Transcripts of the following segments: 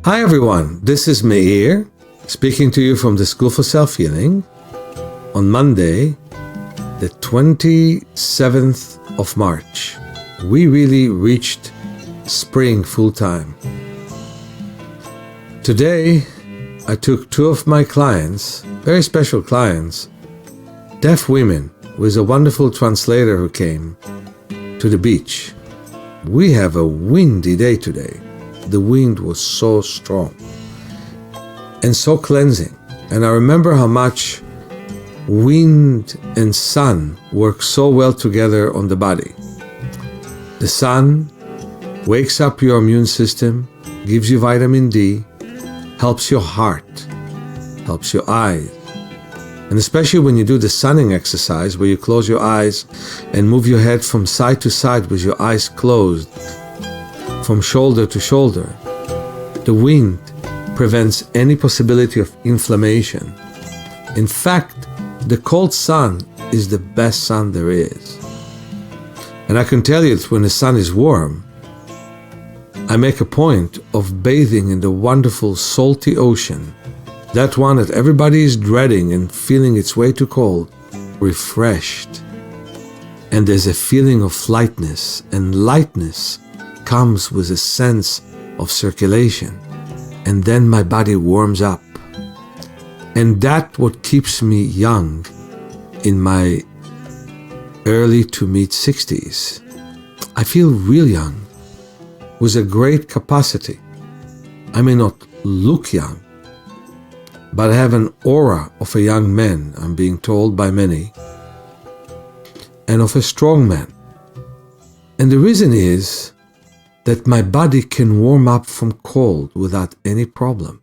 Hi everyone, this is Meir, speaking to you from the School for Self-Healing on Monday, the 27th of March. We really reached spring full time. Today, I took two of my clients, very special clients, deaf women, with a wonderful translator who came to the beach. We have a windy day today. The wind was so strong and so cleansing. And I remember how much wind and sun work so well together on the body. The sun wakes up your immune system, gives you vitamin D, helps your heart, helps your eyes. And especially when you do the sunning exercise where you close your eyes and move your head from side to side with your eyes closed, from shoulder to shoulder, the wind prevents any possibility of inflammation. In fact, the cold sun is the best sun there is. And I can tell you that when the sun is warm, I make a point of bathing in the wonderful salty ocean, that one that everybody is dreading and feeling it's way too cold, refreshed. And there's a feeling of lightness, and lightness comes with a sense of circulation, and then my body warms up. And that's what keeps me young in my early to mid 60s. I feel real young, with a great capacity. I may not look young, but I have an aura of a young man, I'm being told by many, and of a strong man. And the reason is that my body can warm up from cold without any problem.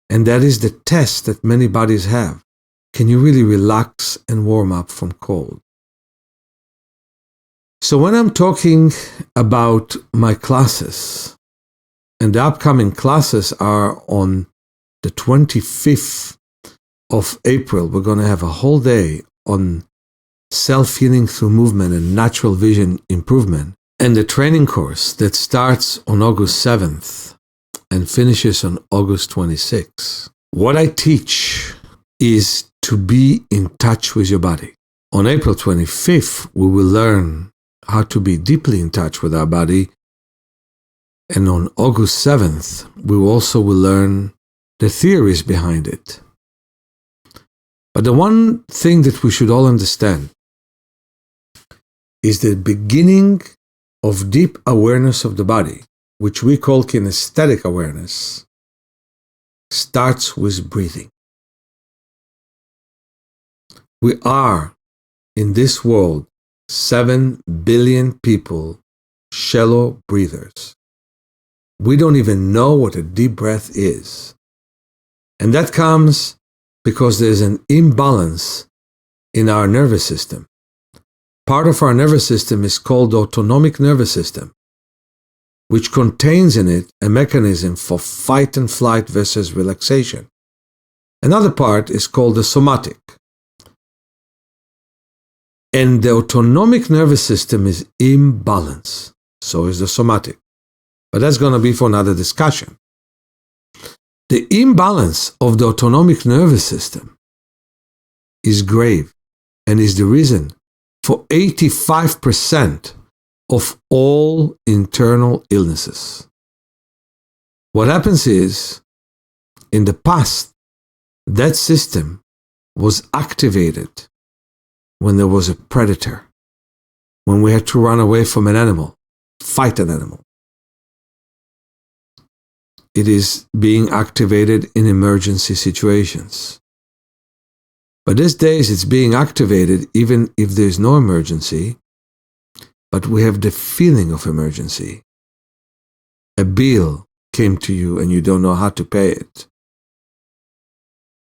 And that is the test that many bodies have. Can you really relax and warm up from cold? So when I'm talking about my classes, and the upcoming classes are on the 25th of April, we're going to have a whole day on self-healing through movement and natural vision improvement. And the training course that starts on August 7th and finishes on August 26th. What I teach is to be in touch with your body. On April 25th, we will learn how to be deeply in touch with our body. And on August 7th, we also will learn the theories behind it. But the one thing that we should all understand is the beginning of deep awareness of the body, which we call kinesthetic awareness, starts with breathing. We are, in this world, 7 billion people, shallow breathers. We don't even know what a deep breath is. And that comes because there's an imbalance in our nervous system. Part of our nervous system is called the autonomic nervous system, which contains in it a mechanism for fight and flight versus relaxation. Another part is called the somatic. And the autonomic nervous system is imbalanced. So is the somatic. But that's going to be for another discussion. The imbalance of the autonomic nervous system is grave and is the reason for 85% of all internal illnesses. What happens is, in the past, that system was activated when there was a predator, when we had to run away from an animal, fight an animal. It is being activated in emergency situations. But these days it's being activated even if there's no emergency, but we have the feeling of emergency. A bill came to you and you don't know how to pay it.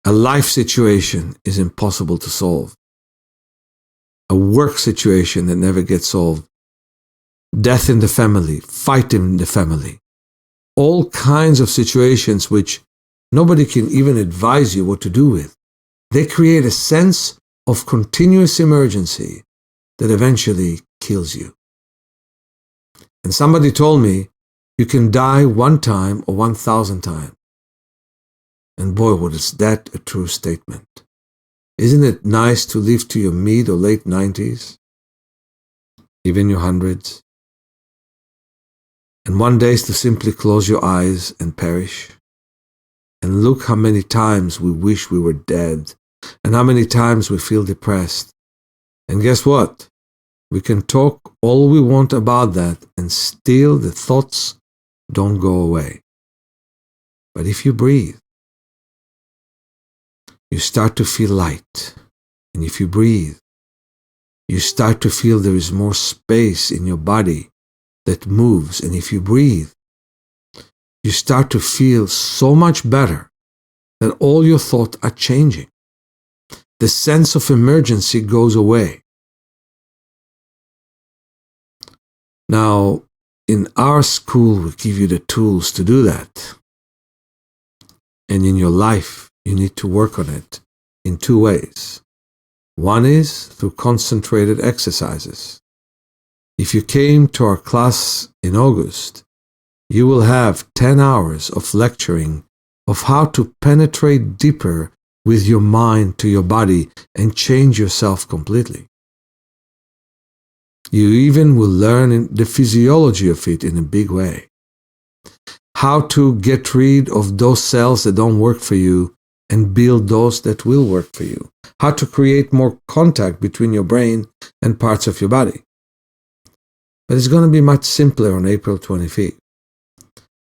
A life situation is impossible to solve. A work situation that never gets solved. Death in the family, fight in the family. All kinds of situations which nobody can even advise you what to do with. They create a sense of continuous emergency that eventually kills you. And somebody told me You can die 1 time or 1,000 times. And boy, what is that a true statement. Isn't it nice to live to your mid or late 90s, even your hundreds? And one day is to simply close your eyes and perish. And look how many times we wish we were dead, and how many times we feel depressed. And guess what? We can talk all we want about that, and still the thoughts don't go away. But if you breathe, you start to feel light. And if you breathe, you start to feel there is more space in your body that moves. And if you breathe, you start to feel so much better that all your thoughts are changing. The sense of emergency goes away. Now, in our school, we give you the tools to do that. And in your life, you need to work on it in 2 ways. One is through concentrated exercises. If you came to our class in August, you will have 10 hours of lecturing of how to penetrate deeper with your mind to your body and change yourself completely. You even will learn the physiology of it in a big way. How to get rid of those cells that don't work for you and build those that will work for you. How to create more contact between your brain and parts of your body. But it's going to be much simpler on April 25th.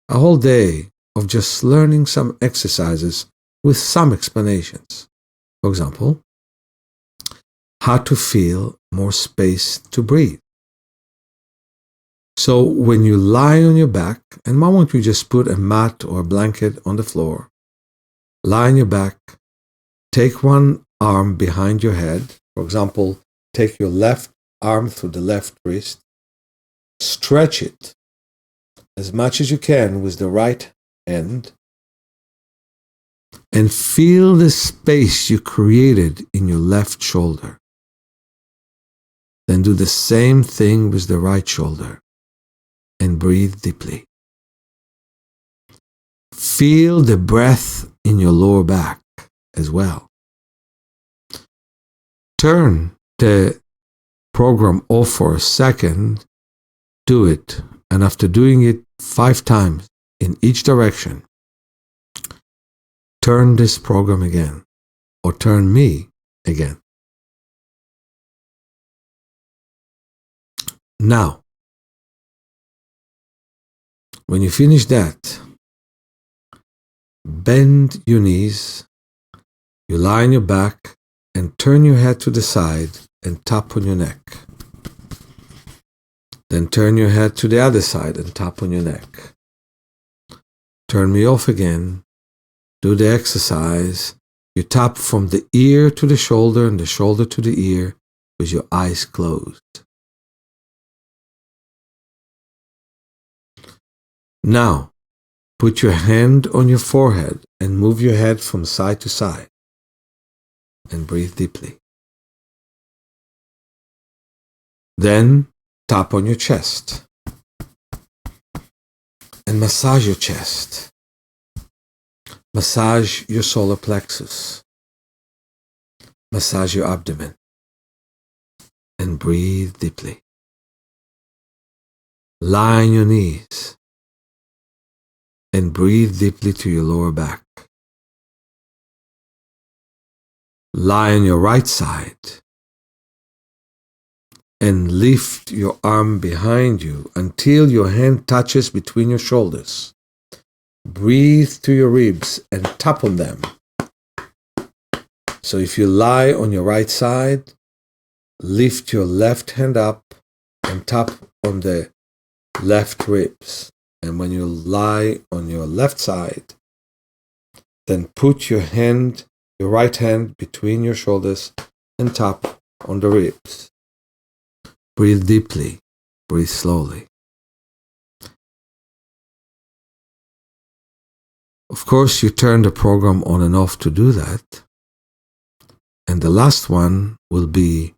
A whole day of just learning some exercises with some explanations. For example, how to feel more space to breathe. So when you lie on your back, and why won't you just put a mat or a blanket on the floor, lie on your back, take one arm behind your head. For example, take your left arm through the left wrist, stretch it as much as you can with the right hand, and feel the space you created in your left shoulder. Then do the same thing with the right shoulder and breathe deeply. Feel the breath in your lower back as well. Turn the program off for a second, do it, and after doing it 5 times in each direction, turn this program again, or turn me again. Now, when you finish that, bend your knees, you lie on your back, and turn your head to the side and tap on your neck. Then turn your head to the other side and tap on your neck. Turn me off again. Do the exercise. You tap from the ear to the shoulder and the shoulder to the ear with your eyes closed. Now, put your hand on your forehead and move your head from side to side and breathe deeply. Then tap on your chest and massage your chest. Massage your solar plexus. Massage your abdomen and breathe deeply. Lie on your knees and breathe deeply to your lower back. Lie on your right side and lift your arm behind you until your hand touches between your shoulders. Breathe to your ribs and tap on them. So if you lie on your right side, lift your left hand up and tap on the left ribs. And when you lie on your left side, then put your right hand between your shoulders and tap on the ribs. Breathe deeply, breathe slowly. Of course, you turn the program on and off to do that. And the last one will be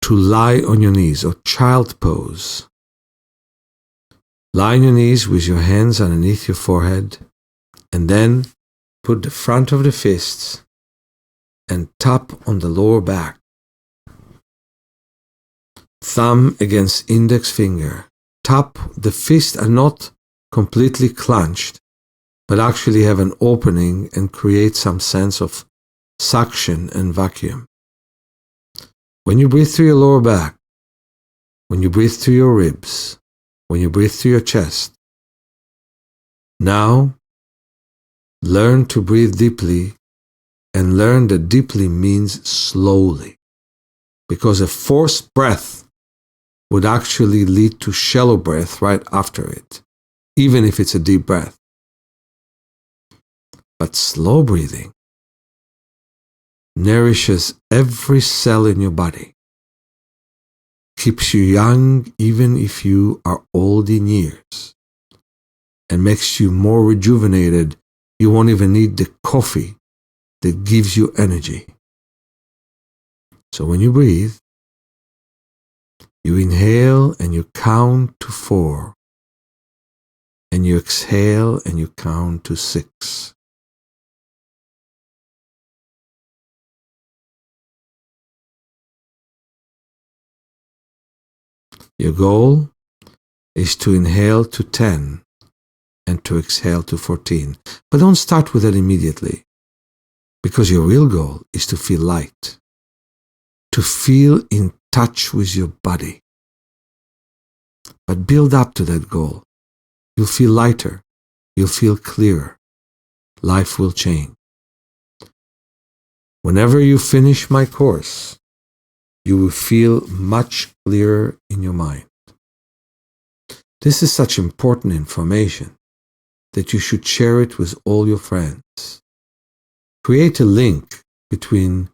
to lie on your knees or child pose. Lie on your knees with your hands underneath your forehead, and then put the front of the fists and tap on the lower back. Thumb against index finger. Tap. The fists are not completely clenched, but actually have an opening and create some sense of suction and vacuum. When you breathe through your lower back, when you breathe through your ribs, when you breathe through your chest, now learn to breathe deeply, and learn that deeply means slowly, because a forced breath would actually lead to shallow breath right after it, even if it's a deep breath. But slow breathing nourishes every cell in your body, keeps you young even if you are old in years, and makes you more rejuvenated. You won't even need the coffee that gives you energy. So when you breathe, you inhale and you count to 4, and you exhale and you count to 6. Your goal is to inhale to 10 and to exhale to 14. But don't start with that immediately, because your real goal is to feel light, to feel in touch with your body. But build up to that goal. You'll feel lighter. You'll feel clearer. Life will change. Whenever you finish my course, you will feel much clearer in your mind. This is such important information that you should share it with all your friends. Create a link between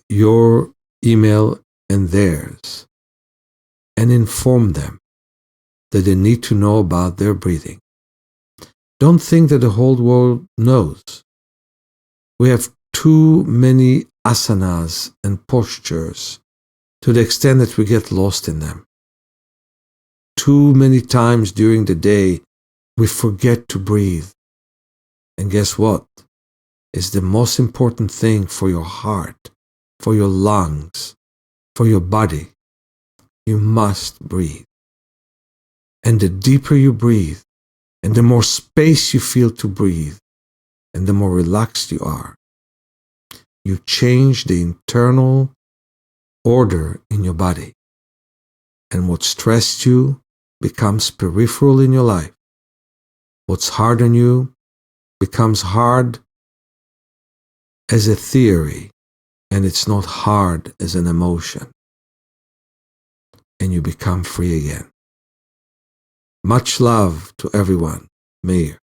your email and theirs, and inform them that they need to know about their breathing. Don't think that the whole world knows. We have too many asanas and postures to the extent that we get lost in them. Too many times during the day, we forget to breathe. And guess what? It's the most important thing for your heart, for your lungs, for your body. You must breathe. And the deeper you breathe, and the more space you feel to breathe, and the more relaxed you are, you change the internal order in your body. And what stressed you becomes peripheral in your life. What's hard on you becomes hard as a theory, and it's not hard as an emotion. And you become free again. Much love to everyone. Meir.